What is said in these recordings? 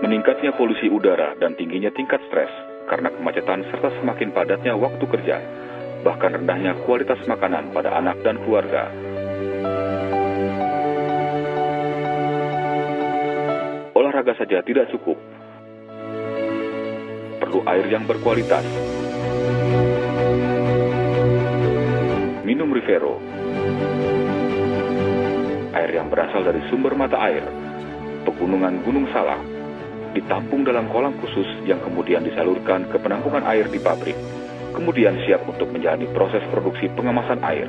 meningkatnya polusi udara dan tingginya tingkat stres karena kemacetan serta semakin padatnya waktu kerja, bahkan rendahnya kualitas makanan pada anak dan keluarga. Olahraga saja tidak cukup. Perlu air yang berkualitas. Minum Rivero. Air yang berasal dari sumber mata air, pegunungan Gunung Salak, ditampung dalam kolam khusus yang kemudian disalurkan ke penampungan air di pabrik, kemudian siap untuk menjalani proses produksi pengemasan air.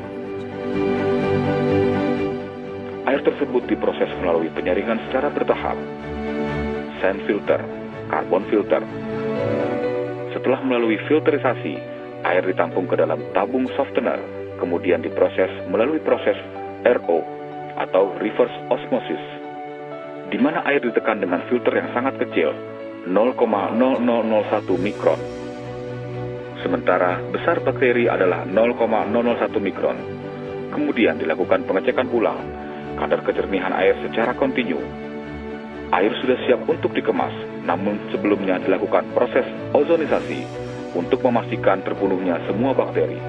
Air tersebut diproses melalui penyaringan secara bertahap, sand filter, carbon filter. Setelah melalui filterisasi, air ditampung ke dalam tabung softener, kemudian diproses melalui proses RO atau reverse osmosis, di mana air ditekan dengan filter yang sangat kecil, 0,0001 mikron. Sementara besar bakteri adalah 0,001 mikron. Kemudian dilakukan pengecekan ulang kadar kejernihan air secara kontinu. Air sudah siap untuk dikemas, namun sebelumnya dilakukan proses ozonisasi untuk memastikan terbunuhnya semua bakteri.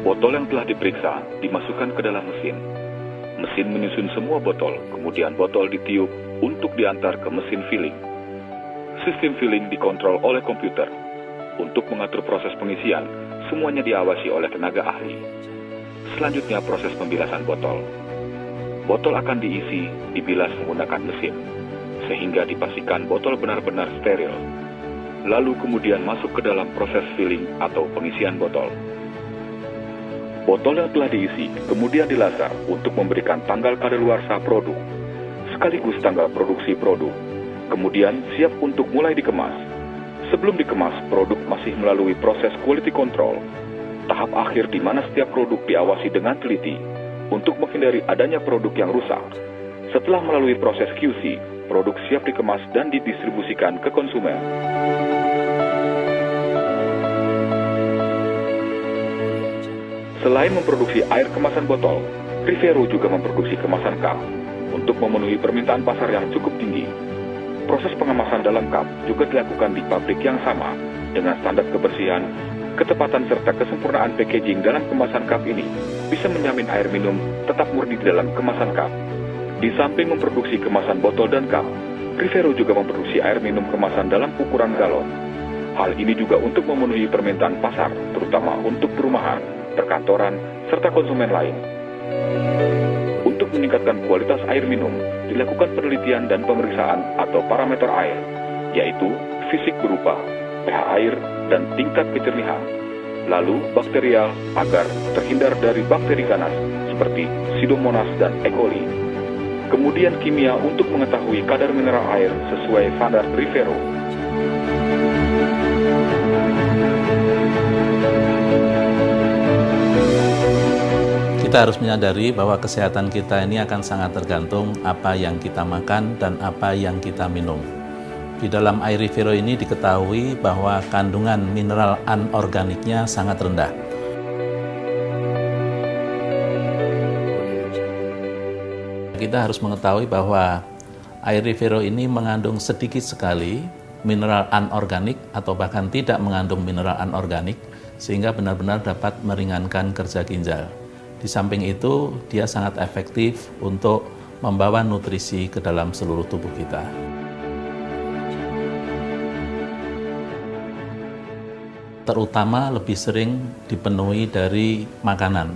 Botol yang telah diperiksa dimasukkan ke dalam mesin. Mesin menyusun semua botol, kemudian botol ditiup untuk diantar ke mesin filling. Sistem filling dikontrol oleh komputer. Untuk mengatur proses pengisian, semuanya diawasi oleh tenaga ahli. Selanjutnya proses pembilasan botol. Botol akan diisi, dibilas menggunakan mesin, sehingga dipastikan botol benar-benar steril. Lalu kemudian masuk ke dalam proses filling atau pengisian botol. Botol yang telah diisi kemudian dilaser untuk memberikan tanggal kadaluarsa produk, sekaligus tanggal produksi produk. Kemudian siap untuk mulai dikemas. Sebelum dikemas, produk masih melalui proses quality control, tahap akhir di mana setiap produk diawasi dengan teliti untuk menghindari adanya produk yang rusak. Setelah melalui proses QC, produk siap dikemas dan didistribusikan ke konsumen. Selain memproduksi air kemasan botol, Rivero juga memproduksi kemasan cup untuk memenuhi permintaan pasar yang cukup tinggi. Proses pengemasan dalam cup juga dilakukan di pabrik yang sama dengan standar kebersihan, ketepatan serta kesempurnaan packaging dalam kemasan cup ini bisa menjamin air minum tetap murni di dalam kemasan cup. Di samping memproduksi kemasan botol dan cup, Rivero juga memproduksi air minum kemasan dalam ukuran galon. Hal ini juga untuk memenuhi permintaan pasar, terutama untuk perumahan, perkantoran, serta konsumen lain. Untuk meningkatkan kualitas air minum, dilakukan penelitian dan pemeriksaan atau parameter air, yaitu fisik berupa pH air dan tingkat kejernihan, lalu bakterial agar terhindar dari bakteri ganas seperti Pseudomonas dan E. coli. Kemudian kimia untuk mengetahui kadar mineral air sesuai standar Rivero. Kita harus menyadari bahwa kesehatan kita ini akan sangat tergantung apa yang kita makan dan apa yang kita minum. Di dalam air Rivero ini diketahui bahwa kandungan mineral anorganiknya sangat rendah. Kita harus mengetahui bahwa air Rivero ini mengandung sedikit sekali mineral anorganik atau bahkan tidak mengandung mineral anorganik, sehingga benar-benar dapat meringankan kerja ginjal. Di samping itu, dia sangat efektif untuk membawa nutrisi ke dalam seluruh tubuh kita. Terutama lebih sering dipenuhi dari makanan,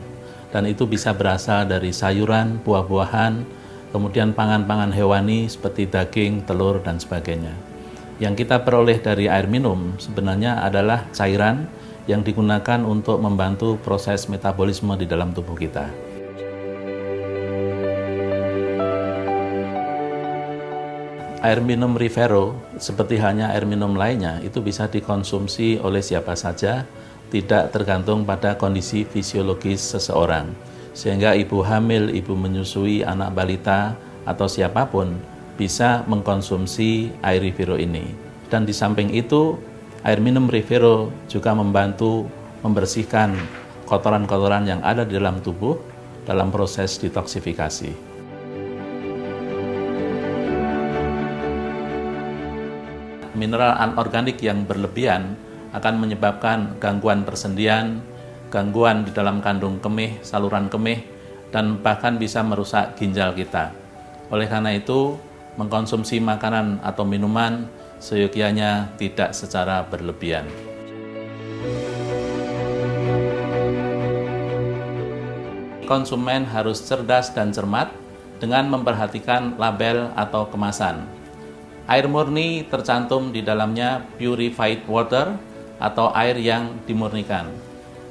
dan itu bisa berasal dari sayuran, buah-buahan, kemudian pangan-pangan hewani seperti daging, telur, dan sebagainya. Yang kita peroleh dari air minum sebenarnya adalah cairan yang digunakan untuk membantu proses metabolisme di dalam tubuh kita. Air minum Rivero, seperti halnya air minum lainnya, itu bisa dikonsumsi oleh siapa saja, tidak tergantung pada kondisi fisiologis seseorang. Sehingga ibu hamil, ibu menyusui, anak balita, atau siapapun bisa mengkonsumsi air Rivero ini. Dan di samping itu, air minum Rivero juga membantu membersihkan kotoran-kotoran yang ada di dalam tubuh dalam proses detoksifikasi. Mineral anorganik yang berlebihan akan menyebabkan gangguan persendian, gangguan di dalam kandung kemih, saluran kemih, dan bahkan bisa merusak ginjal kita. Oleh karena itu, mengkonsumsi makanan atau minuman seyogyanya tidak secara berlebihan. Konsumen harus cerdas dan cermat dengan memperhatikan label atau kemasan. Air murni tercantum di dalamnya purified water atau air yang dimurnikan.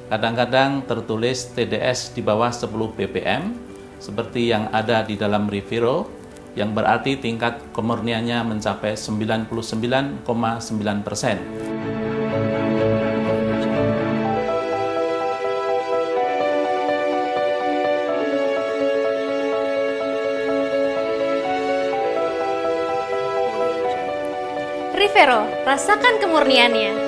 Kadang-kadang tertulis TDS di bawah 10 ppm seperti yang ada di dalam Reviro, yang berarti tingkat kemurniannya mencapai 99,9%. Reviro, rasakan kemurniannya.